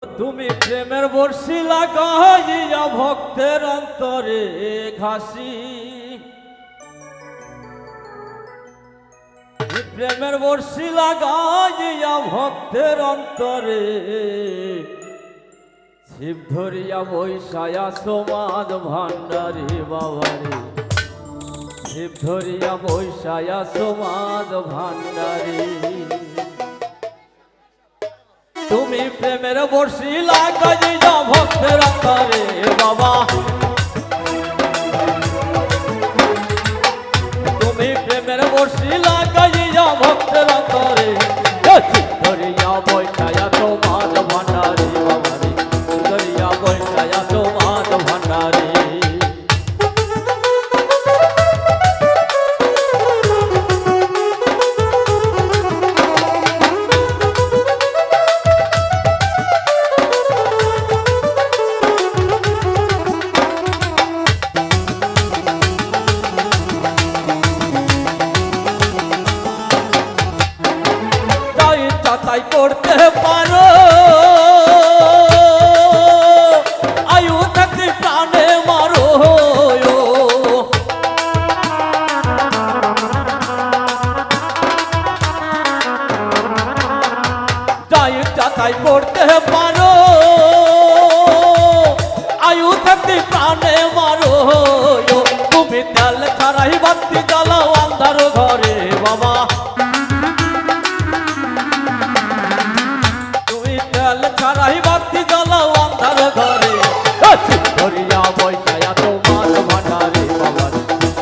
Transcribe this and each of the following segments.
তুমি প্রেমের বর্ষি লাগাইয়া ভক্তের অন্তরে ঘাসি, প্রেমের বর্ষি লাগাইয়া ভক্তের অন্তরে শিব ধরিয়া বৈশায়া সমাজ ভান্ডারী বাবারে, শিব ধরিয়া বৈশায়া সমাজ ভান্ডারী। তুমি প্রেমের বর্ষি লাগাইয়া ভক্তের অন্তরে বাবা, তুমি প্রেমের বর্ষি লাগাইয়া ভক্তের অন্তরে ধরিয়া বৈশায়া তোমার ভান্ডারী বাবারে, ধরিয়া বৈশায়া তোমার ভান্ডারী। তাই করতে পারো আয়ু থাকতে প্রাণে মারো, যাই তাই করতে পারো আয়ু থাকতে প্রাণে মারো। তুমি তেল ছাড়াই বাতি জ্বালাও আন্ধার ঘরে বাবা, ছাড়াই বাতি জ্বালাও আন্ধার ঘরে ধরিয়া বৈশায়া তোমার ভান্ডারী বাবা,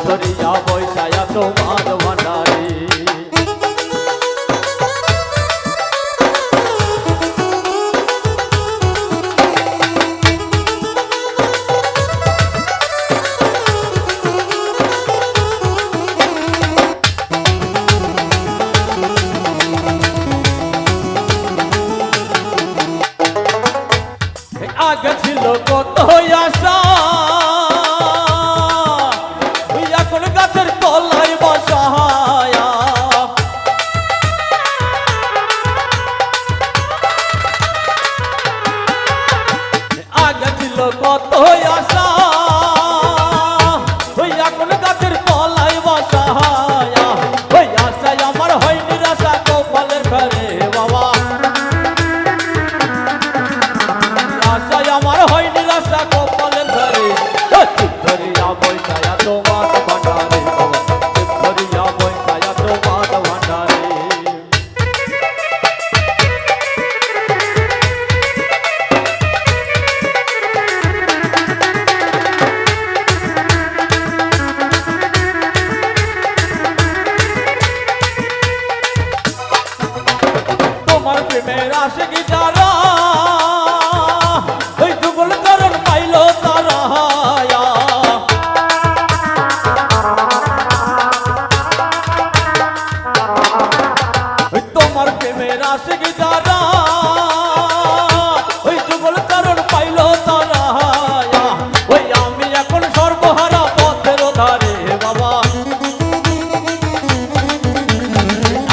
ধরিয়া বৈশায়া তোমার ভান্ডারী। আগে ছিল কত আশা, এখন গাছের তলায় বসায়া, আগে ছিল কত আশা, এখন গাছের তলায় বসায়া, ওই আশায় আমার হয় নিরাশা কপালের ঘরে বাবা, আমার হয় নিরাশা কপালের ঘরে ধরিয়া বৈশায়া তোমার ভান্ডারী বাবা, ধরিয়া বৈশায়া তোমার ভান্ডারী। তোমার প্রেমের আশিকি যারা তোমার প্রেমের আশিকি যারা ওই যুগল কারণ পাইল তারা, ওই আমি এখন সর্বহারা পথের ধারে বাবা,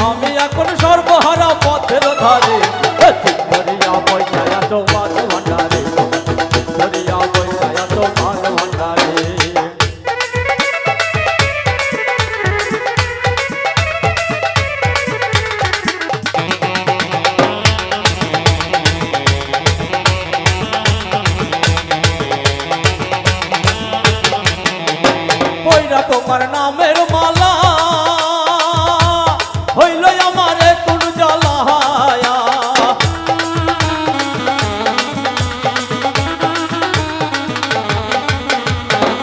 আমি এখন সর্বহারা পথের ধারে ধরিয়া বৈশায়া তোমার ভান্ডারী, ধরিয়া বৈশায়া তোমার ভান্ডারী। তোমার নামের মালা হইল আমার কোন জ্বালায়া,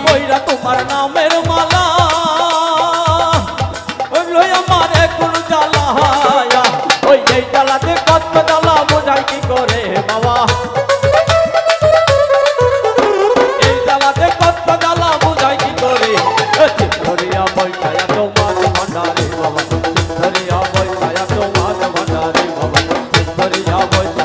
কইরা তোমার নামের মালা হইল আমার কোন জ্বালায়া, ওই এই জ্বালাতে কত জ্বালা বোঝাই কি করে বাবা, এই জ্বালাতে কত জ্বালা বোঝাই কি করে ধরিয়া বৈশায়া তোমার ভান্ডারী বাবা, ধরিয়া বৈশায়া তোমার ভান্ডারী বাবা, ধরিয়া বৈশায়া